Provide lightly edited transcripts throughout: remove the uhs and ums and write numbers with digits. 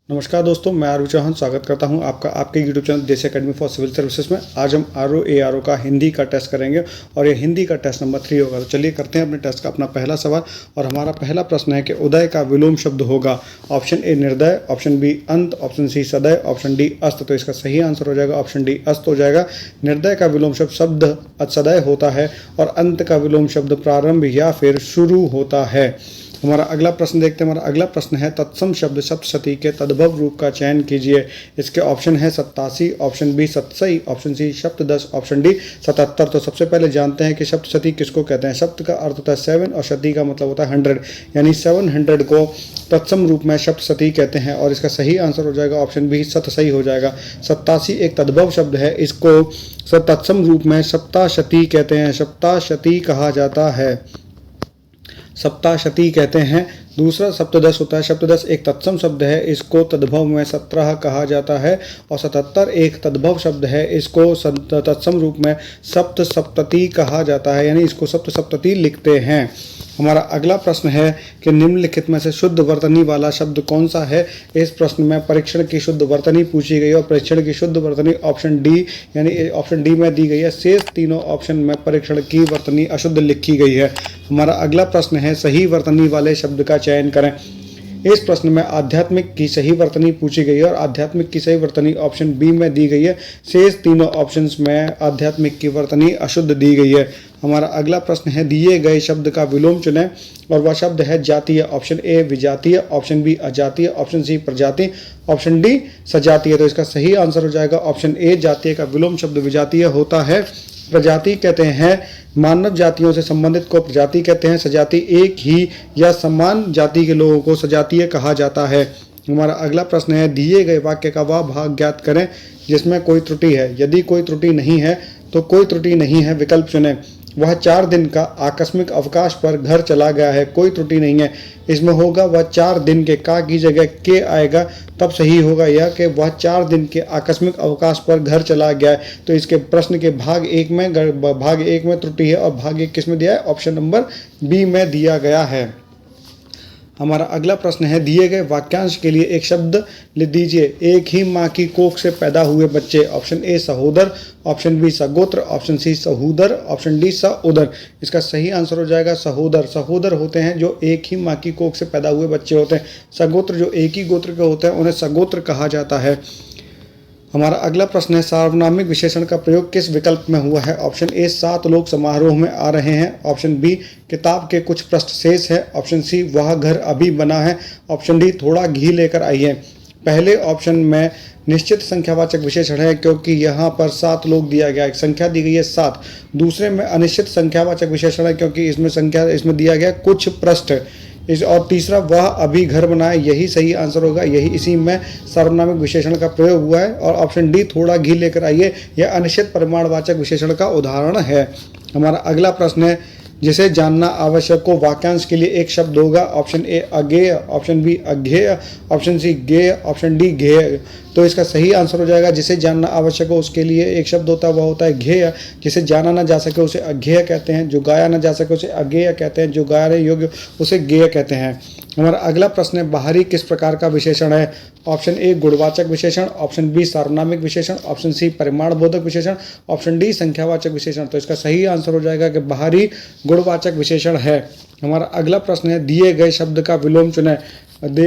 नमस्कार दोस्तों, मैं आरू चौहान स्वागत करता हूं आपका आपके यूट्यूब चैनल देसी एकेडमी फॉर सिविल सर्विसेज में। आज हम आर का हिंदी का टेस्ट करेंगे और ये हिंदी का टेस्ट नंबर 3 होगा। तो चलिए करते हैं अपने टेस्ट का अपना पहला सवाल। और हमारा पहला प्रश्न है कि उदय का विलोम शब्द होगा। ऑप्शन ए निर्दय, ऑप्शन बी अंत, ऑप्शन सी सदय, ऑप्शन डी अस्त। तो इसका सही आंसर हो जाएगा ऑप्शन डी अस्त हो जाएगा। निर्दय का विलोम शब्द सदय होता है और अंत का विलोम शब्द प्रारंभ या फिर शुरू होता है। हमारा अगला प्रश्न देखते हैं। हमारा अगला प्रश्न है तत्सम शब्द सप्तशती के तद्भव रूप का चयन कीजिए। इसके ऑप्शन है 87, ऑप्शन बी 87, ऑप्शन सी सप्तदश, ऑप्शन डी 77। तो सबसे पहले जानते हैं कि सप्तशती किसको कहते हैं। सप्त का अर्थ होता है 7 और शती का मतलब होता है 100, यानी 700 को तत्सम रूप में सप्तशती कहते हैं। और इसका सही आंसर हो जाएगा ऑप्शन बी सतसई हो जाएगा। 87 एक तद्भव शब्द है, इसको तत्सम रूप में सप्ताशती कहते हैं, सप्ताशती कहा जाता है, सप्ताशती कहते हैं। दूसरा सप्तदश होता है, सप्तदश एक तत्सम शब्द है, इसको तद्भव में 17 कहा जाता है। और 77 एक तद्भव शब्द है, इसको तत्सम रूप में सप्त सप्तती कहा जाता है, यानी इसको सप्त सप्तती लिखते हैं। हमारा अगला प्रश्न है कि निम्नलिखित में से शुद्ध वर्तनी वाला शब्द कौन सा है। इस प्रश्न में परीक्षण की शुद्ध वर्तनी पूछी गई और परीक्षण की शुद्ध वर्तनी ऑप्शन डी यानी ऑप्शन डी में दी गई है। शेष तीनों ऑप्शन में परीक्षण की वर्तनी अशुद्ध लिखी गई है। हमारा अगला प्रश्न है सही वर्तनी वाले शब्द का चयन करें। इस प्रश्न में आध्यात्मिक की सही वर्तनी पूछी गई है और आध्यात्मिक की सही वर्तनी ऑप्शन बी में दी गई है। शेष तीनों ऑप्शंस में आध्यात्मिक की वर्तनी अशुद्ध दी गई है। हमारा अगला प्रश्न है दिए गए शब्द का विलोम चुनें और वह शब्द है जातीय। ऑप्शन ए विजातीय, ऑप्शन बी अजातीय, ऑप्शन सी प्रजाति, ऑप्शन डी सजातीय। तो इसका सही आंसर हो जाएगा ऑप्शन ए जातीय का विलोम शब्द विजातीय होता है। प्रजाति कहते हैं मानव जातियों से संबंधित को प्रजाति कहते हैं। सजाति एक ही या समान जाति के लोगों को सजातीय कहा जाता है। हमारा अगला प्रश्न है दिए गए वाक्य का वह भाग ज्ञात करें जिसमें कोई त्रुटि है। यदि कोई त्रुटि नहीं है तो कोई त्रुटि नहीं है विकल्प चुनें। वह 4 दिन का आकस्मिक अवकाश पर घर चला गया है, कोई त्रुटि नहीं है। इसमें होगा वह 4 दिन के का की जगह के आएगा, तब सही होगा यह कि वह 4 दिन के आकस्मिक अवकाश पर घर चला गया है। तो इसके प्रश्न के भाग एक में त्रुटि है और भाग 1 किस में दिया है, ऑप्शन नंबर बी में दिया गया है। हमारा अगला प्रश्न है दिए गए वाक्यांश के लिए एक शब्द लिख दीजिए। एक ही माँ की कोख से पैदा हुए बच्चे। ऑप्शन ए सहोदर, ऑप्शन बी सगोत्र, ऑप्शन सी सहूदर, ऑप्शन डी सउदर। इसका सही आंसर हो जाएगा सहोदर। सहोदर होते हैं जो एक ही माँ की कोख से पैदा हुए बच्चे होते हैं। सगोत्र जो एक ही गोत्र के होते हैं उन्हें सगोत्र कहा जाता है। हमारा अगला प्रश्न है सार्वनामिक विशेषण का प्रयोग किस विकल्प में हुआ है। ऑप्शन ए 7 लोग समारोह में आ रहे हैं, ऑप्शन बी किताब के कुछ पृष्ठ शेष है, ऑप्शन सी वह घर अभी बना है, ऑप्शन डी थोड़ा घी लेकर आइए। पहले ऑप्शन में निश्चित संख्यावाचक विशेषण है क्योंकि यहाँ पर 7 लोग दिया गया है, संख्या दी गई है 7। दूसरे में अनिश्चित संख्यावाचक विशेषण है क्योंकि इसमें दिया गया कुछ पृष्ठ। और तीसरा वह अभी घर बनाए, यही सही आंसर होगा। इसी में सार्वनामिक विशेषण का प्रयोग हुआ है। और ऑप्शन डी थोड़ा घी लेकर आइए यह अनिश्चित परिमाणवाचक विशेषण का उदाहरण है। हमारा अगला प्रश्न है जिसे जानना आवश्यक हो वाक्यांश के लिए एक शब्द होगा। ऑप्शन ए अज्ञेय, ऑप्शन बी अज्ञेय, ऑप्शन सी ज्ञेय, ऑप्शन डी ज्ञेय। तो इसका सही आंसर हो जाएगा जिसे जानना आवश्यक हो उसके लिए एक शब्द होता है, वह होता है ज्ञेय। जिसे जाना ना जा सके उसे अज्ञेय कहते हैं, जो गाया ना जा सके उसे अज्ञेय कहते हैं, जो गायन योग्य उसे ज्ञेय कहते हैं। हमारा अगला प्रश्न है बाहरी किस प्रकार का विशेषण है। ऑप्शन ए गुणवाचक विशेषण, ऑप्शन बी सार्वनामिक विशेषण, ऑप्शन सी परिमाणबोधक विशेषण, ऑप्शन डी संख्यावाचक विशेषण। तो इसका सही आंसर हो जाएगा कि बाहरी गुणवाचक विशेषण है। हमारा अगला प्रश्न है दिए गए शब्द का विलोम चुनें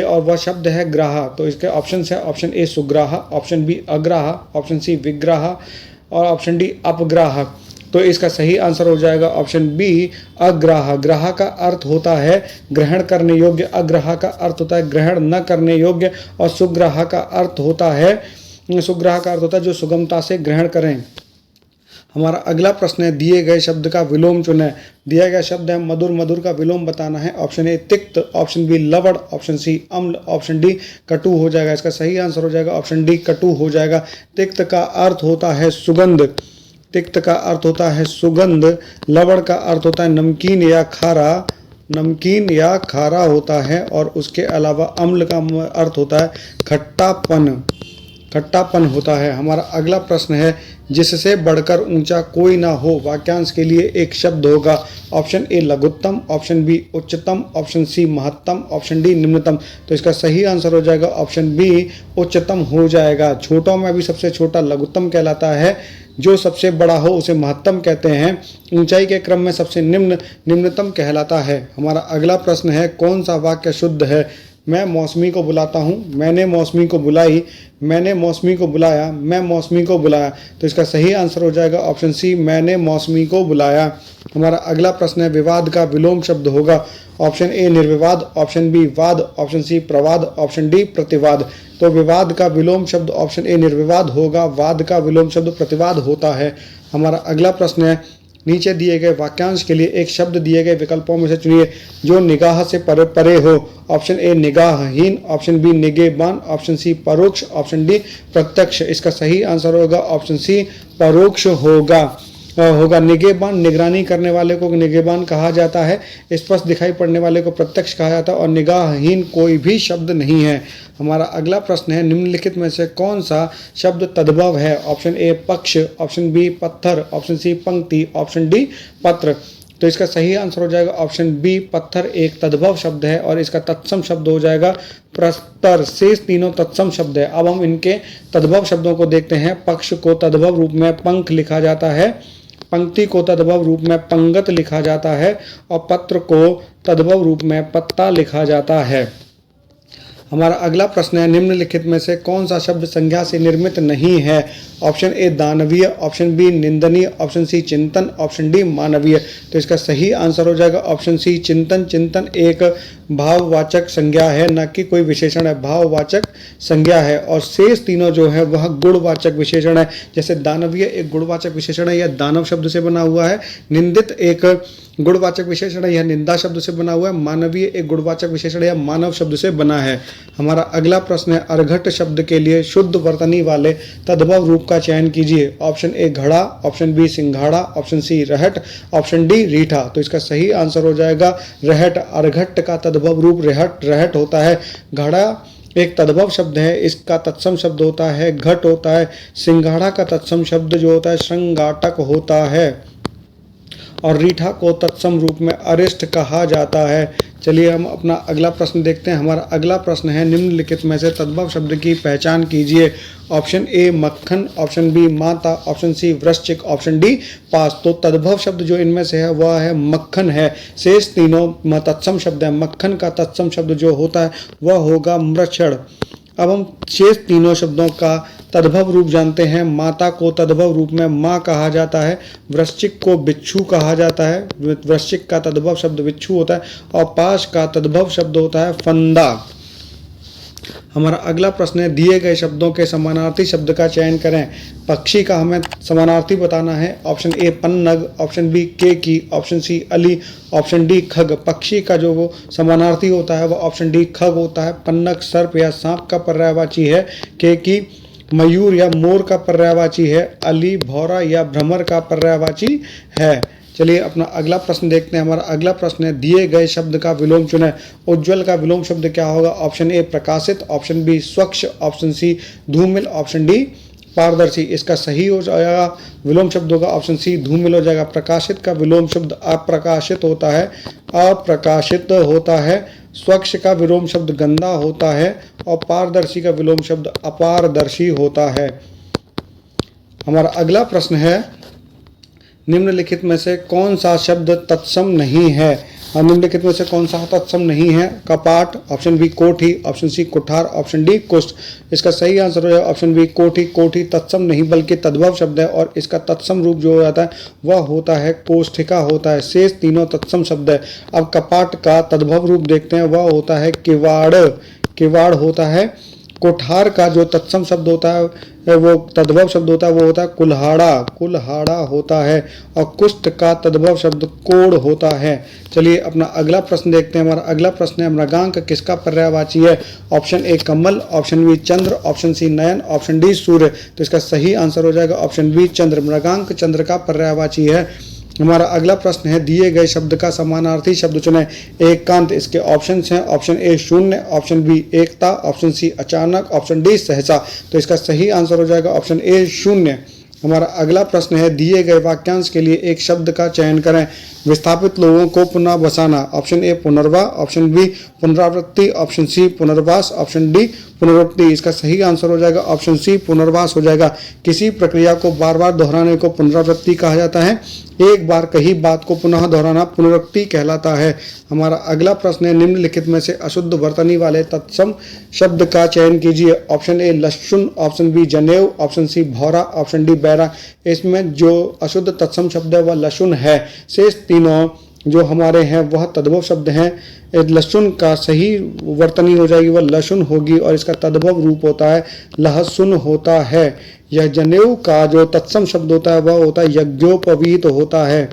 और वह शब्द है ग्राह। तो इसके ऑप्शन है ऑप्शन ए सुग्राह, ऑप्शन बी अग्राह, ऑप्शन सी विग्राह और ऑप्शन डी अपग्राह। तो इसका सही आंसर हो जाएगा ऑप्शन बी अग्राह। ग्राह का अर्थ होता है ग्रहण करने योग्य, अग्राह का अर्थ होता है ग्रहण न करने योग्य और सुग्राह का अर्थ होता है जो सुगमता से ग्रहण करें। हमारा अगला प्रश्न है दिए गए शब्द का विलोम चुनें। दिया गया शब्द है मधुर, मधुर का विलोम बताना है। ऑप्शन ए तिक्त, ऑप्शन बी लवण, ऑप्शन सी अम्ल, ऑप्शन डी कटु हो जाएगा। इसका सही आंसर हो जाएगा ऑप्शन डी कटु हो जाएगा। तिक्त का अर्थ होता है सुगंध, तिक्त का अर्थ होता है सुगंध। लवण का अर्थ होता है नमकीन या खारा होता है और उसके अलावा अम्ल का अर्थ होता है खट्टापन। खट्टापन होता है। हमारा अगला प्रश्न है, जिससे बढ़कर ऊंचा कोई ना हो, वाक्यांश के लिए एक शब्द होगा। ऑप्शन ए लघुत्तम, ऑप्शन बी उच्चतम, ऑप्शन सी महत्तम, ऑप्शन डी निम्नतम। तो इसका सही आंसर हो जाएगा ऑप्शन बी उच्चतम हो जाएगा। छोटों में भी सबसे छोटा लघुत्तम कहलाता है, जो सबसे बड़ा हो उसे महत्तम कहते हैं। ऊंचाई के क्रम में सबसे निम्नतम कहलाता है। हमारा अगला प्रश्न है, कौन सा वाक्य शुद्ध है। मैं मौसमी को बुलाता हूँ, मैंने मौसमी को बुलाई, मैंने मौसमी को बुलाया, मैं मौसमी को बुलाया। तो इसका सही आंसर हो जाएगा ऑप्शन सी मैंने मौसमी को बुलाया। हमारा अगला प्रश्न है, विवाद का विलोम शब्द होगा। ऑप्शन ए निर्विवाद, ऑप्शन बी वाद, ऑप्शन सी प्रवाद, ऑप्शन डी प्रतिवाद। तो विवाद का विलोम शब्द ऑप्शन ए निर्विवाद होगा, वाद का विलोम शब्द प्रतिवाद होता है। हमारा अगला प्रश्न है, नीचे दिए गए वाक्यांश के लिए एक शब्द दिए गए विकल्पों में से चुनिए जो निगाह से परे हो। ऑप्शन ए निगाहहीन, ऑप्शन बी निगेबान, ऑप्शन सी परोक्ष, ऑप्शन डी प्रत्यक्ष। इसका सही आंसर होगा ऑप्शन सी परोक्ष होगा। निगेबान निगरानी करने वाले को निगेबान कहा जाता है, स्पष्ट दिखाई पड़ने वाले को प्रत्यक्ष कहा जाता है, और निगाहहीन कोई भी शब्द नहीं है। हमारा अगला प्रश्न है, निम्नलिखित में से कौन सा शब्द तद्भव है। ऑप्शन ए पक्ष, ऑप्शन बी पत्थर, ऑप्शन सी पंक्ति, ऑप्शन डी पत्र। तो इसका सही आंसर हो जाएगा ऑप्शन बी पत्थर एक तद्भव शब्द है, और इसका तत्सम शब्द हो जाएगा प्रस्तर। शेष तीनों तत्सम शब्द है। अब हम इनके तद्भव शब्दों को देखते हैं। पक्ष को तद्भव रूप में पंख लिखा जाता है, पंक्ति को तद्भव रूप में पंगत लिखा जाता है, और पत्र को तद्भव रूप में पत्ता लिखा जाता है। हमारा अगला प्रश्न है, निम्नलिखित में से कौन सा शब्द संज्ञा से निर्मित नहीं है। ऑप्शन ए दानवीय, ऑप्शन बी निंदनीय, ऑप्शन सी चिंतन, ऑप्शन डी मानवीय। तो इसका सही आंसर हो जाएगा ऑप्शन सी चिंतन। चिंतन एक भाववाचक संज्ञा है, न कि कोई विशेषण है, भाववाचक संज्ञा है। और शेष तीनों जो है वह गुणवाचक विशेषण है। जैसे दानवीय एक गुणवाचक विशेषण है, यह दानव शब्द से बना हुआ है। निंदित एक गुणवाचक विशेषण है, यह निंदा शब्द से बना हुआ है। मानवीय एक गुणवाचक विशेषण है, यह मानव शब्द से बना है। हमारा अगला प्रश्न है, अर्घट शब्द के लिए शुद्ध वर्तनी वाले तद्भव रूप का चयन कीजिए। ऑप्शन ए घड़ा, ऑप्शन बी सिंघाड़ा, ऑप्शन सी रहट, ऑप्शन डी रीठा। तो इसका सही आंसर हो जाएगा रहट। अर्घट का तद्भव रूप रहट होता है। घड़ा एक तद्भव शब्द है, इसका तत्सम शब्द होता है घट होता है। सिंघाड़ा का तत्सम शब्द जो होता है श्रृंगाटक होता है, और रीठा को तत्सम रूप में अरिष्ट कहा जाता है। चलिए हम अपना अगला प्रश्न देखते हैं। हमारा अगला प्रश्न है, निम्नलिखित में से तद्भव शब्द की पहचान कीजिए। ऑप्शन ए मक्खन, ऑप्शन बी माता, ऑप्शन सी वृश्चिक, ऑप्शन डी पास। तो तद्भव शब्द जो इनमें से है वह है मक्खन है। शेष तीनों तत्सम शब्द है। मक्खन का तत्सम शब्द जो होता है वह होगा मृक्षण। अब हम शेष तीनों शब्दों का तद्भव रूप जानते हैं। माता को तद्भव रूप में माँ कहा जाता है, वृश्चिक को बिच्छू कहा जाता है, वृश्चिक का तद्भव शब्द बिच्छू होता है, और पाश का तद्भव शब्द होता है फंदा। हमारा अगला प्रश्न है, दिए गए शब्दों के समानार्थी शब्द का चयन करें। पक्षी का हमें समानार्थी बताना है। ऑप्शन ए पन्नग, ऑप्शन बी केकी, ऑप्शन सी अली, ऑप्शन डी खग। पक्षी का जो वो समानार्थी होता है वह ऑप्शन डी खग होता है। पन्नग सर्प या सांप का पर्यायवाची है, केकी मयूर या मोर का पर्यायवाची है, अली भौरा या भ्रमर का पर्यायवाची है। चलिए अपना अगला प्रश्न देखते हैं। हमारा अगला प्रश्न है, दिए गए शब्द का विलोम चुनें। उज्ज्वल का विलोम शब्द क्या होगा। ऑप्शन ए प्रकाशित, ऑप्शन बी स्वच्छ, ऑप्शन सी धूमिल, ऑप्शन डी पारदर्शी। इसका सही हो जाएगा विलोम शब्द होगा ऑप्शन सी धूमिल हो जाएगा। प्रकाशित का विलोम शब्द अप्रकाशित होता है, अप्रकाशित होता है। स्वच्छ का विलोम शब्द गंदा होता है, और पारदर्शी का विलोम शब्द अपारदर्शी होता है। हमारा अगला प्रश्न है, निम्नलिखित में से कौन सा शब्द तत्सम नहीं है। निम्नलिखित में से कौन सा तत्सम नहीं है। कपाट, ऑप्शन बी कोठी, ऑप्शन सी कुठार, ऑप्शन डी कुष्ठ। इसका सही आंसर हो जाएगा ऑप्शन बी कोठी। कोठी तत्सम नहीं बल्कि तद्भव शब्द है, और इसका तत्सम रूप जो हो जाता है वह होता है कोष्ठिका होता है। शेष तीनों तत्सम शब्द है। अब कपाट का तद्भव रूप देखते हैं, वह होता है किवाड़, किवाड़ होता है। कोठार का जो तत्सम शब्द होता है वो तद्भव शब्द होता है, वो होता है कुल्हाड़ा, कुल्हाड़ा होता है। और कुष्ठ का तद्भव शब्द कोढ़ होता है। चलिए अपना अगला प्रश्न देखते हैं। हमारा अगला प्रश्न है, मृगांक किसका पर्यायवाची है। ऑप्शन ए कमल, ऑप्शन बी चंद्र, ऑप्शन सी नयन, ऑप्शन डी सूर्य। तो इसका सही आंसर हो जाएगा ऑप्शन बी चंद्र। मृगांक चंद्र का पर्यायवाची है। हमारा अगला प्रश्न है, दिए गए शब्द का समानार्थी शब्द चुनें। एकांत, इसके ऑप्शंस हैं, ऑप्शन ए शून्य, ऑप्शन बी एकता, ऑप्शन सी अचानक, ऑप्शन डी सहसा। तो इसका सही आंसर हो जाएगा ऑप्शन ए शून्य। हमारा अगला प्रश्न है, दिए गए वाक्यांश के लिए एक शब्द का चयन करें। विस्थापित लोगों को पुनः बसाना, ऑप्शन ए पुनर्वास, ऑप्शन बी पुनरावृत्ति, ऑप्शन सी पुनर्वास, ऑप्शन डी पुनरुक्ति। इसका सही आंसर हो जाएगा ऑप्शन सी पुनर्वास हो जाएगा। किसी प्रक्रिया को बार बार दोहराने को पुनरावृत्ति कहा जाता है। एक बार कही बात को पुनः दोहराना पुनरुक्ति कहलाता है। हमारा अगला प्रश्न है, निम्नलिखित में से अशुद्ध वर्तनी वाले तत्सम शब्द का चयन कीजिए। ऑप्शन ए लहसुन, ऑप्शन बी जनेऊ, ऑप्शन सी भौरा, ऑप्शन डी बैरा। इसमें जो अशुद्ध तत्सम शब्द है वह लहसुन है। शेष तीनों जो हमारे हैं वह तद्भव शब्द हैं। लहसुन का सही वर्तनी हो जाएगी वह लहसुन होगी और इसका तद्भव रूप होता है लहसुन होता है। यह जनेऊ का जो तत्सम शब्द होता है वह होता है यज्ञोपवीत होता है।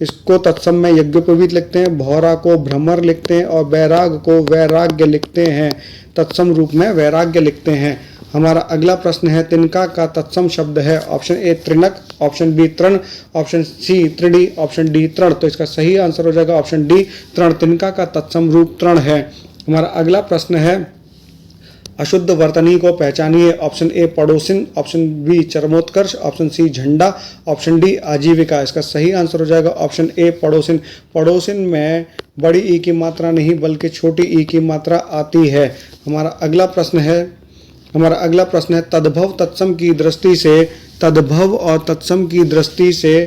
इसको तत्सम में यज्ञोपवीत लिखते हैं, भौरा को भ्रमर लिखते हैं और बैराग को वैराग्य लिखते हैं। तत्सम रूप में वैराग्य लिखते हैं। हमारा अगला प्रश्न है, तिनका का तत्सम शब्द है। ऑप्शन ए तृणक, ऑप्शन बी तृण, ऑप्शन सी तृणी, ऑप्शन डी तृण। तो इसका सही आंसर हो जाएगा ऑप्शन डी तृण। तिनका का तत्सम रूप तृण है। हमारा अगला प्रश्न है, अशुद्ध वर्तनी को पहचानिए। ऑप्शन ए पड़ोसिन, ऑप्शन बी चरमोत्कर्ष, ऑप्शन सी झंडा, ऑप्शन डी आजीविका। इसका सही आंसर हो जाएगा ऑप्शन ए पड़ोसिन। पड़ोसिन में बड़ी ई की मात्रा नहीं बल्कि छोटी ई की मात्रा आती है। हमारा अगला प्रश्न है, तद्भव तत्सम की दृष्टि से, तद्भव और तत्सम की दृष्टि से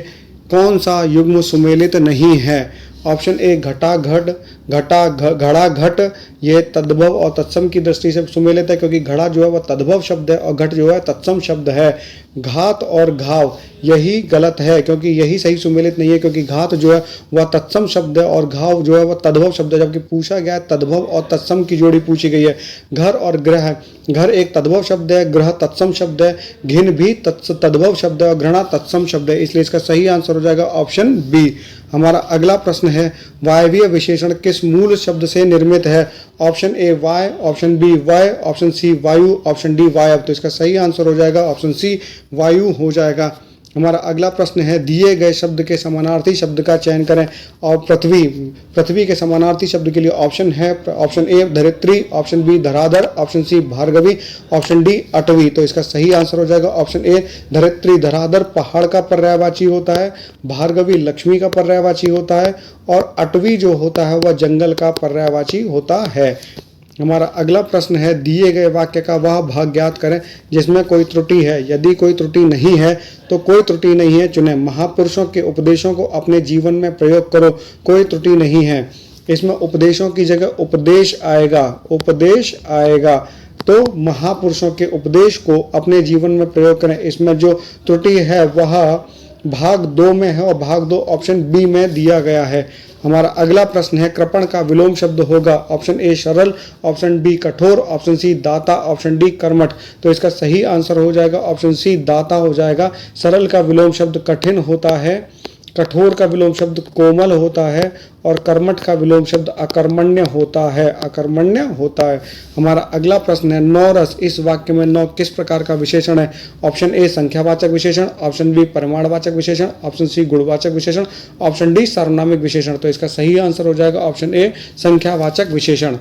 कौन सा युग्म सुमेलित नहीं है। ऑप्शन ए घटा घट, घड़ा घट। ये तद्भव और तत्सम की दृष्टि से सुमेलित है क्योंकि घड़ा जो है वह तद्भव शब्द है और घट जो है तत्सम शब्द है। घात और घाव यही गलत है क्योंकि यही सही सुमेलित नहीं है, क्योंकि घात जो है वह तत्सम शब्द है और घाव जो है वह तद्भव शब्द है। जबकि पूछा गया है तद्भव और तत्सम की जोड़ी पूछी गई है। घर और ग्रह, घर एक तद्भव शब्द है, ग्रह तत्सम शब्द है, घिन भी तद्भव शब्द है और घृणा तत्सम शब्द है। इसलिए इसका सही आंसर हो जाएगा ऑप्शन बी। हमारा अगला प्रश्न है, वायवीय विशेषण किस मूल शब्द से निर्मित है। ऑप्शन ए वाय, ऑप्शन बी वाय, ऑप्शन सी वायु, ऑप्शन डी वायव। तो इसका सही आंसर हो जाएगा ऑप्शन सी वायु हो जाएगा। हमारा अगला प्रश्न है, दिए गए शब्द के समानार्थी शब्द का चयन करें। और पृथ्वी के समानार्थी शब्द के लिए ऑप्शन है, ऑप्शन ए धरित्री, ऑप्शन बी धराधर, ऑप्शन सी भार्गवी, ऑप्शन डी अटवी। तो इसका सही आंसर हो जाएगा ऑप्शन ए धरित्री। धराधर पहाड़ का पर्यायवाची होता है, भार्गवी लक्ष्मी का पर्यायवाची होता है और अटवी जो होता है वह जंगल का पर्यायवाची होता है। हमारा अगला प्रश्न है, दिए गए वाक्य का वह भाग ज्ञात करें जिसमें कोई त्रुटि है। यदि कोई त्रुटि नहीं है तो कोई त्रुटि नहीं है चुनें। महापुरुषों के उपदेशों को अपने जीवन में प्रयोग करो, कोई त्रुटि नहीं है। इसमें उपदेशों की जगह उपदेश आएगा। तो महापुरुषों के उपदेश को अपने जीवन में प्रयोग करें। इसमें जो त्रुटि है वह भाग 2 में है और भाग 2 ऑप्शन बी में दिया गया है। हमारा अगला प्रश्न है, कृपण का विलोम शब्द होगा। ऑप्शन ए सरल, ऑप्शन बी कठोर, ऑप्शन सी दाता, ऑप्शन डी कर्मठ। तो इसका सही आंसर हो जाएगा ऑप्शन सी दाता हो जाएगा। सरल का विलोम शब्द कठिन होता है, कठोर का विलोम शब्द कोमल होता है और कर्मठ का विलोम शब्द अकर्मण्य होता है। हमारा अगला प्रश्न है, नौ रस इस वाक्य में नौ किस प्रकार का विशेषण है। ऑप्शन ए संख्यावाचक विशेषण, ऑप्शन बी परिमाणवाचक विशेषण, ऑप्शन सी गुणवाचक विशेषण, ऑप्शन डी सार्वनामिक विशेषण। तो इसका सही आंसर हो जाएगा ऑप्शन ए संख्यावाचक विशेषण।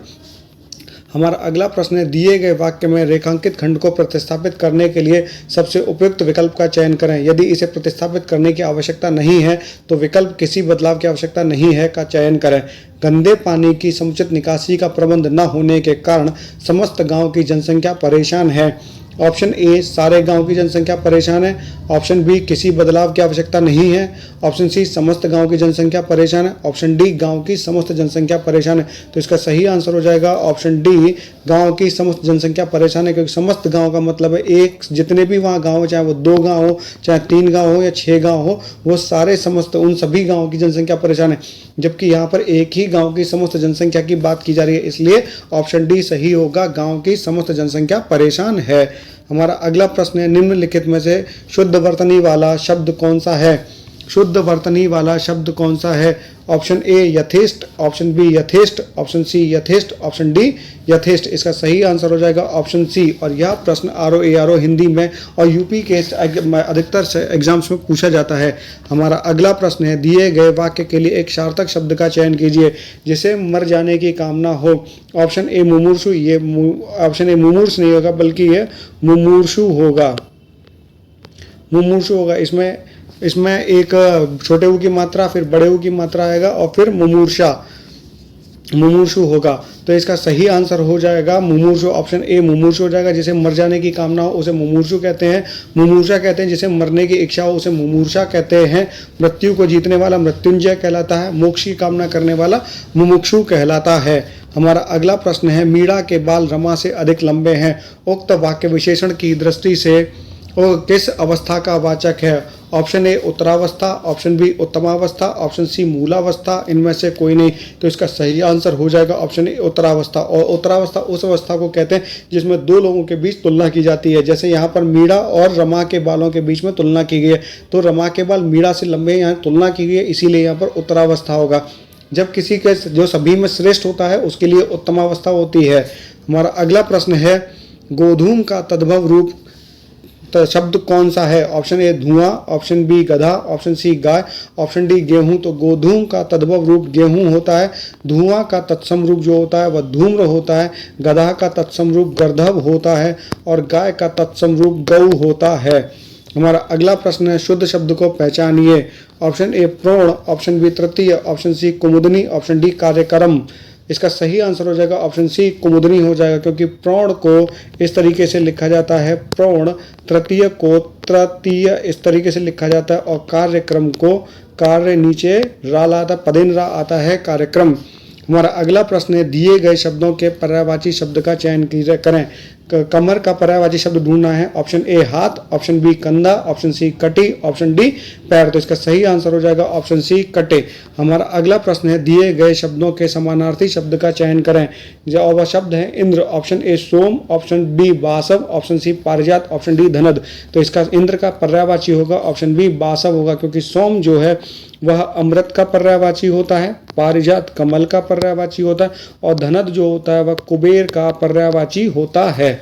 हमारा अगला प्रश्न है, दिए गए वाक्य में रेखांकित खंड को प्रतिस्थापित करने के लिए सबसे उपयुक्त विकल्प का चयन करें। यदि इसे प्रतिस्थापित करने की आवश्यकता नहीं है तो विकल्प किसी बदलाव की आवश्यकता नहीं है का चयन करें। गंदे पानी की समुचित निकासी का प्रबंध न होने के कारण समस्त गांव की जनसंख्या परेशान है। ऑप्शन ए सारे गांव की जनसंख्या परेशान है, ऑप्शन बी किसी बदलाव की आवश्यकता नहीं है, ऑप्शन सी समस्त गांव की जनसंख्या परेशान है, ऑप्शन डी गांव की समस्त जनसंख्या परेशान है। तो इसका सही आंसर हो जाएगा ऑप्शन डी गांव की समस्त जनसंख्या परेशान है, क्योंकि समस्त गांव का मतलब है एक जितने भी वहाँ गाँव, चाहे वो 2 गाँव हो, चाहे 3 गाँव हो या 6 गाँव हो, वो सारे समस्त उन सभी गाँव की जनसंख्या परेशान है। जबकि यहाँ पर एक ही गाँव की समस्त जनसंख्या की बात की जा रही है, इसलिए ऑप्शन डी सही होगा, गाँव की समस्त जनसंख्या परेशान है। हमारा अगला प्रश्न है, निम्नलिखित में से शुद्ध वर्तनी वाला शब्द कौन सा है। शुद्ध वर्तनी वाला शब्द कौन सा है? ऑप्शन ए यथेष्ट, ऑप्शन बी यथेष्ट, ऑप्शन सी यथेष्ट, ऑप्शन डी यथेष्ट। इसका सही आंसर हो जाएगा ऑप्शन सी। और यह प्रश्न RO ARO हिंदी में और यूपी के अधिकतर एग्जाम्स में पूछा जाता है। हमारा अगला प्रश्न है, दिए गए वाक्य के लिए एक सार्थक शब्द का चयन कीजिए जिसे मर जाने की कामना हो। ऑप्शन ए मुमूर्षु, ये ऑप्शन ए मुमूर्ष नहीं होगा बल्कि ये मुमूर्षु होगा, मुमूर्षु होगा। इसमें एक छोटे ऊ की मात्रा, फिर बड़े ऊ की मात्रा आएगा और फिर मुमूर्षा, मुमूर्षु होगा। तो इसका सही आंसर हो जाएगा मुमूर्षु, ऑप्शन ए मुमूर्षु हो जाएगा। जिसे मर जाने की कामना हो उसे मुमूर्षु कहते हैं। मुमूर्षा कहते हैं जिसे मरने की इच्छा हो उसे मुमूर्षा कहते हैं। मृत्यु को जीतने वाला मृत्युंजय कहलाता है। मोक्ष की कामना करने वाला मुमुक्षु कहलाता है। हमारा अगला प्रश्न है, मीणा के बाल रमा से अधिक लंबे हैं। उक्त वाक्य विशेषण की दृष्टि से वो किस अवस्था का वाचक है? ऑप्शन ए उत्तरावस्था, ऑप्शन बी उत्तमावस्था, ऑप्शन सी मूलावस्था, इनमें से कोई नहीं। तो इसका सही आंसर हो जाएगा ऑप्शन ए उत्तरावस्था। और उत्तरावस्था उस अवस्था को कहते हैं जिसमें दो लोगों के बीच तुलना की जाती है। जैसे यहाँ पर मीणा और रमा के बालों के बीच में तुलना की गई है, तो रमा के बाल मीणा से लंबे यहाँ तुलना की गई है, इसीलिए यहाँ पर उत्तरावस्था होगा। जब किसी के जो सभी में श्रेष्ठ होता है उसके लिए उत्तमावस्था होती है। हमारा अगला प्रश्न है, गोधूम का तद्भव रूप शब्द कौन सा है? ऑप्शन ए धुआं, ऑप्शन बी गधा, ऑप्शन सी गाय, ऑप्शन डी गेहूं। तो गोधूम का तद्भव रूप गेहूं होता है। धुआं का तत्सम रूप जो होता है वह धूम्र होता है। गधा का तत्सम रूप गर्दभ होता है और गाय का तत्सम रूप गौ होता है। हमारा अगला प्रश्न है, शुद्ध शब्द को पहचानिए। ऑप्शन ए प्रोण, ऑप्शन बी तृतीय, ऑप्शन सी कुमुदनी, ऑप्शन डी कार्यक्रम। इसका सही आंसर हो जाएगा ऑप्शन सी कुमुदनी हो जाएगा, क्योंकि प्रोण को इस तरीके से लिखा जाता है प्रोण, तृतीय को तृतीय इस तरीके से लिखा जाता है और कार्यक्रम को कार्य नीचे रा आता है, पदेन रा आता है कार्यक्रम। हमारा अगला प्रश्न है, दिए गए शब्दों के पर्यायवाची शब्द का चयन करें। कमर का पर्यायवाची शब्द ढूंढना है। ऑप्शन ए हाथ, ऑप्शन बी कंधा, ऑप्शन सी कटी, ऑप्शन डी पैर। तो इसका सही आंसर हो जाएगा ऑप्शन सी कटे। हमारा अगला प्रश्न है, दिए गए शब्दों के समानार्थी शब्द का चयन करें। जो वह शब्द है इंद्र, ऑप्शन ए सोम, ऑप्शन बी बासव, ऑप्शन सी पारिजात, ऑप्शन डी धनद। तो इसका इंद्र का पर्यायवाची होगा ऑप्शन बी बासव होगा, क्योंकि सोम जो है वह अमृत का पर्यायवाची होता है, पारिजात कमल का पर्यायवाची होता है और धनद जो होता है वह कुबेर का पर्यायवाची होता है।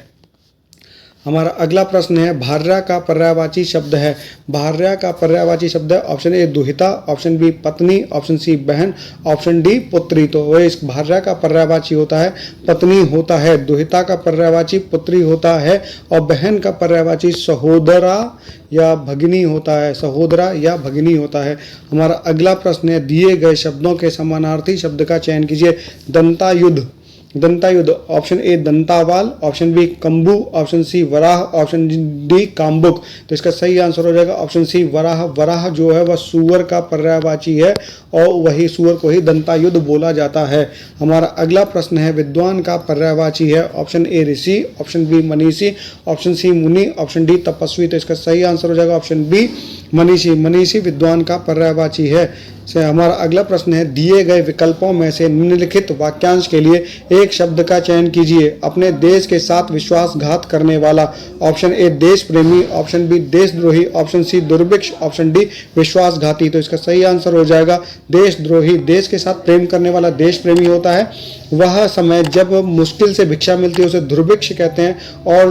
हमारा अगला प्रश्न है, भार्या का पर्यायवाची शब्द है। भार्या का पर्यायवाची शब्द है ऑप्शन ए दुहिता, ऑप्शन बी पत्नी, ऑप्शन सी बहन, ऑप्शन डी पुत्री। तो वह इस भार्या का पर्यायवाची होता है पत्नी होता है। दुहिता का पर्यायवाची पुत्री होता है और बहन का पर्यायवाची सहोदरा या भगिनी होता है, सहोदरा या भगिनी होता है। हमारा अगला प्रश्न है, दिए गए शब्दों के समानार्थी शब्द का चयन कीजिए। दंतायुद्ध, दंतायुद्ध, ऑप्शन ए दंतावाल, ऑप्शन बी कंबू, ऑप्शन सी वराह, ऑप्शन डी काम्बुक। तो इसका सही आंसर हो जाएगा ऑप्शन सी वराह। वराह जो है वह सूअर का पर्यायवाची है और वही सूअर को ही दंतायुद्ध बोला जाता है। हमारा अगला प्रश्न है, विद्वान का पर्यायवाची है। ऑप्शन ए ऋषि, ऑप्शन बी मनीषी, ऑप्शन सी मुनि, ऑप्शन डी तपस्वी। तो इसका सही आंसर हो जाएगा ऑप्शन बी मनीषी। मनीषी विद्वान का पर्यायवाची है। से हमारा अगला प्रश्न है, दिए गए विकल्पों में से निम्नलिखित वाक्यांश के लिए एक शब्द का चयन कीजिए। अपने देश के साथ विश्वासघात करने वाला। ऑप्शन ए देश प्रेमी, ऑप्शन बी देशद्रोही, ऑप्शन सी दुर्भिक्ष, ऑप्शन डी विश्वासघाती। तो इसका सही आंसर हो जाएगा देशद्रोही। देश के साथ प्रेम करने वाला देश प्रेमी होता है। वह समय जब मुश्किल से भिक्षा मिलती है उसे दुर्भिक्ष कहते हैं और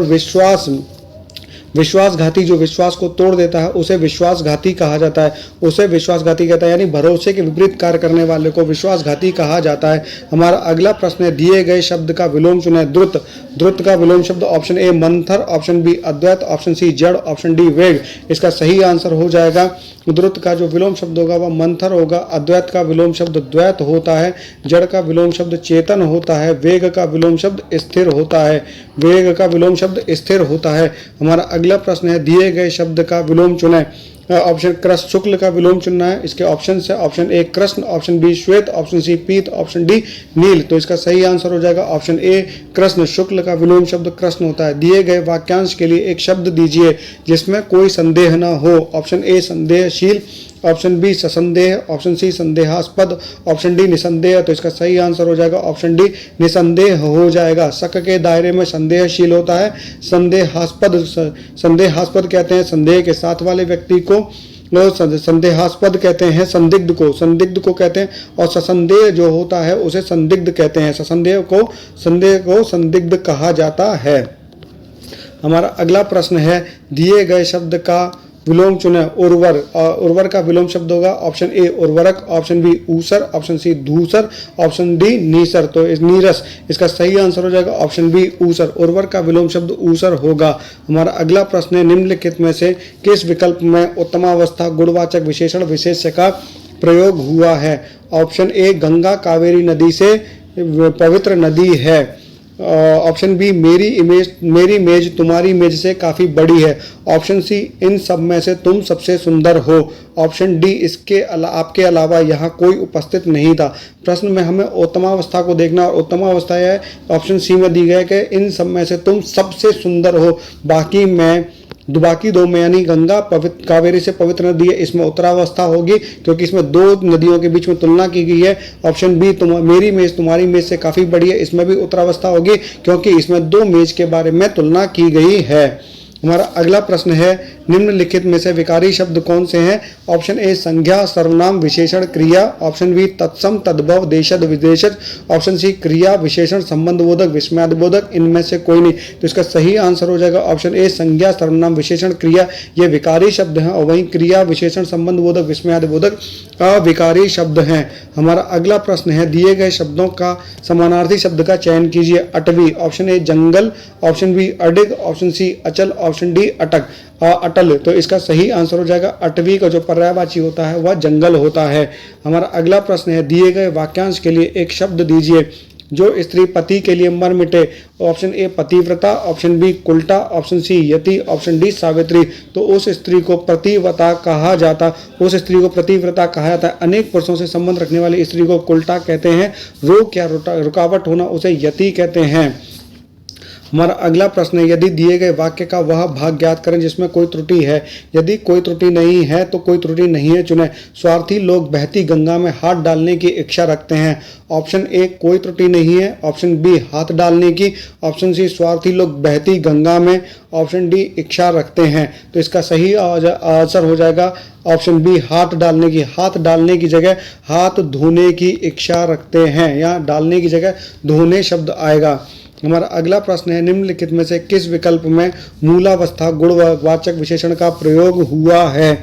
विश्वासघाती जो विश्वास को तोड़ देता है उसे विश्वासघाती कहा जाता है। उसे विश्वासघाती कहता है, यानी भरोसे के विपरीत कार्य करने वाले को विश्वासघाती कहा जाता है। हमारा अगला प्रश्न है, दिए गए शब्द का विलोम चुनें। द्रुत, द्रुत का विलोम शब्द ऑप्शन ए मंथर, ऑप्शन बी अद्वैत, ऑप्शन सी जड़, ऑप्शन डी वेग। इसका सही आंसर हो जाएगा, द्रुत का जो विलोम शब्द होगा वह मंथर होगा। अद्वैत का विलोम शब्द द्वैत होता है। जड़ का विलोम शब्द चेतन होता है। वेग का विलोम शब्द स्थिर होता है। वेग का विलोम शब्द स्थिर होता है। हमारा अगला प्रश्न है, दिए गए शब्द का विलोम चुनें। ऑप्शन कृष्ण शुक्ल का विलोम चुनना है। इसके ऑप्शन है ऑप्शन ए कृष्ण, ऑप्शन बी श्वेत, ऑप्शन सी पीत, ऑप्शन डी नील। तो इसका सही आंसर हो जाएगा ऑप्शन ए कृष्ण। शुक्ल का विलोम शब्द कृष्ण होता है। दिए गए वाक्यांश के लिए एक शब्द दीजिए जिसमें कोई संदेह न हो। ऑप्शन ए संदेहशील, ऑप्शन बी ससंदेह, ऑप्शन सी संदेहास्पद, ऑप्शन डी निसंदेह। तो इसका सही आंसर हो जाएगा ऑप्शन डी निसंदेह हो जाएगा। शक के दायरे में संदेहशील होता है। संदेहास्पद, संदेहास्पद कहते हैं संदेह के साथ वाले व्यक्ति को। संदेहास्पद कहते हैं संदिग्ध को कहते हैं, और ससंदेह जो होता है उसे संदिग्ध कहते हैं। संदेह को संदिग्ध कहा जाता है। हमारा अगला प्रश्न है, दिए गए शब्द का विलोम चुने। उर्वर का विलोम शब्द होगा ऑप्शन ए उर्वरक, ऑप्शन बी ऊसर, ऑप्शन सी धूसर, ऑप्शन डी नीसर। तो नीरस, इसका सही आंसर हो जाएगा ऑप्शन बी ऊसर। उर्वर का विलोम शब्द ऊसर होगा। हमारा अगला प्रश्न है, निम्नलिखित में से किस विकल्प में उत्तमावस्था गुणवाचक विशेषण विशेष्य का प्रयोग हुआ है। ऑप्शन ए गंगा कावेरी नदी से पवित्र नदी है। ऑप्शन बी मेरी मेज तुम्हारी मेज से काफ़ी बड़ी है। ऑप्शन सी इन सब में से तुम सबसे सुंदर हो। ऑप्शन डी आपके अलावा यहाँ कोई उपस्थित नहीं था। प्रश्न में हमें उत्तमावस्था को देखना, और उत्तमावस्था है ऑप्शन सी में दी गई कि इन सब में से तुम सबसे सुंदर हो। बाकी दो में यानी गंगा कावेरी से पवित्र नदी है, इसमें उत्तरावस्था होगी क्योंकि इसमें दो नदियों के बीच में तुलना की गई है। ऑप्शन बी मेरी मेज तुम्हारी मेज से काफ़ी बड़ी है, इसमें भी उत्तरावस्था होगी क्योंकि इसमें दो मेज के बारे में तुलना की गई है। हमारा अगला प्रश्न है, निम्नलिखित में से विकारी शब्द कौन से हैं। ऑप्शन ए संज्ञा सर्वनाम विशेषण क्रिया, ऑप्शन बी तत्सम तद्भव देशज विदेशज, ऑप्शन सी क्रिया विशेषण संबंधबोधक विस्मयादिबोधक। इनमें से कोई नहीं। तो इसका सही आंसर हो जाएगा ऑप्शन ए संज्ञा सर्वनाम विशेषण क्रिया। ये विकारी शब्द हैं, और वहीं क्रिया विशेषण संबंधबोधक विस्मयादिबोधक अविकारी शब्द हैं। हमारा अगला प्रश्न है, दिए गए शब्दों का समानार्थी शब्द का चयन कीजिए। अटवी, ऑप्शन ए जंगल, ऑप्शन बी अडिग, ऑप्शन सी अचल, ऑप्शन डी अटल। तो इसका सही आंसर हो जाएगा अटवी का जो पर्यायवाची होता है वह जंगल होता है। हमारा अगला प्रश्न है, दिए गए वाक्यांश के लिए एक शब्द दीजिए जो स्त्री पति के लिए मर मिटे। ऑप्शन ए पतिव्रता, ऑप्शन बी कुल्टा, ऑप्शन सी यति, ऑप्शन डी सावित्री। तो उस स्त्री को पतिव्रता कहा जाता है। अनेक पुरुषों से संबंध रखने वाली स्त्री को कुल्टा कहते हैं। रोक या रुकावट होना उसे यति कहते हैं। हमारा अगला प्रश्न है, यदि दिए गए वाक्य का वह भाग ज्ञात करें जिसमें कोई त्रुटि है। यदि कोई त्रुटि नहीं है तो कोई त्रुटि नहीं है चुनें। स्वार्थी लोग बहती गंगा में हाथ डालने की इच्छा रखते हैं। ऑप्शन ए कोई त्रुटि नहीं है, ऑप्शन बी हाथ डालने की, ऑप्शन सी स्वार्थी लोग बहती गंगा में, ऑप्शन डी इच्छा रखते हैं। तो इसका सही आंसर हो जाएगा ऑप्शन बी हाथ डालने की। हाथ डालने की जगह हाथ धोने की इच्छा रखते हैं, या डालने की जगह धोने शब्द आएगा। हमारा अगला प्रश्न है, निम्नलिखित में से किस विकल्प में मूलावस्था गुणवाचक विशेषण का प्रयोग हुआ है।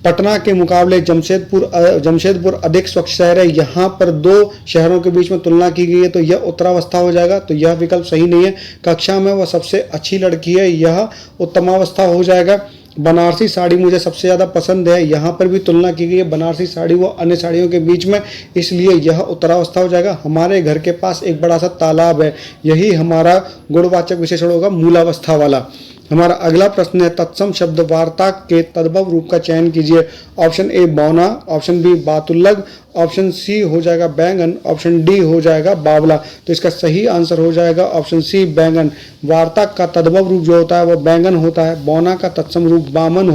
पटना के मुकाबले जमशेदपुर अधिक स्वच्छ शहर है। यहाँ पर दो शहरों के बीच में तुलना की गई है, तो यह उत्तरावस्था हो जाएगा। तो यह विकल्प सही नहीं है। कक्षा में वह सबसे अच्छी लड़की है, यह उत्तमावस्था हो जाएगा। बनारसी साड़ी मुझे सबसे ज़्यादा पसंद है, यहाँ पर भी तुलना की गई है बनारसी साड़ी व अन्य साड़ियों के बीच में, इसलिए यह उत्तरावस्था हो जाएगा। हमारे घर के पास एक बड़ा सा तालाब है, यही हमारा गुणवाचक विशेषण होगा मूलावस्था वाला। हमारा अगला प्रश्न है, तत्सम शब्द वार्ता के तद्भव रूप का चयन कीजिए। ऑप्शन ए बौना, ऑप्शन बी बातुल्लग, ऑप्शन सी हो जाएगा बैंगन, ऑप्शन डी हो जाएगा बावला। तो इसका सही आंसर हो जाएगा ऑप्शन सी बैंगन। वार्ता का तद्भव रूप जो होता है वह बैंगन होता है। बौना का तत्सम रूप वामन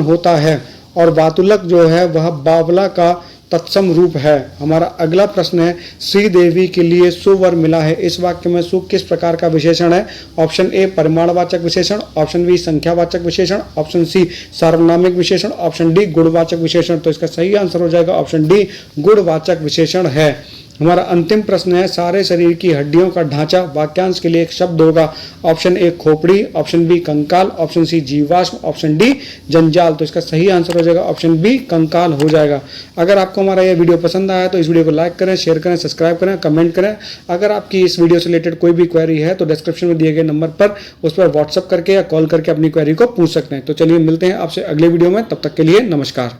होता है, और बातुल्लग जो है वह बावला का तत्सम रूप है। हमारा अगला प्रश्न है, श्रीदेवी के लिए सुवर मिला है। इस वाक्य में सु किस प्रकार का विशेषण है। ऑप्शन ए परिमाणवाचक विशेषण, ऑप्शन बी संख्यावाचक विशेषण, ऑप्शन सी सार्वनामिक विशेषण, ऑप्शन डी गुणवाचक विशेषण। तो इसका सही आंसर हो जाएगा ऑप्शन डी गुणवाचक विशेषण है। हमारा अंतिम प्रश्न है, सारे शरीर की हड्डियों का ढांचा वाक्यांश के लिए एक शब्द होगा। ऑप्शन ए खोपड़ी, ऑप्शन बी कंकाल, ऑप्शन सी जीवाश्म, ऑप्शन डी जंजाल। तो इसका सही आंसर हो जाएगा ऑप्शन बी कंकाल हो जाएगा। अगर आपको हमारा यह वीडियो पसंद आया तो इस वीडियो को लाइक करें, शेयर करें, सब्सक्राइब करें, कमेंट करें। अगर आपकी इस वीडियो से रिलेटेड कोई भी क्वेरी है तो डिस्क्रिप्शन में दिए गए नंबर पर उस पर व्हाट्सअप करके या कॉल करके अपनी क्वेरी को पूछ सकते हैं। तो चलिए मिलते हैं आपसे अगले वीडियो में, तब तक के लिए नमस्कार।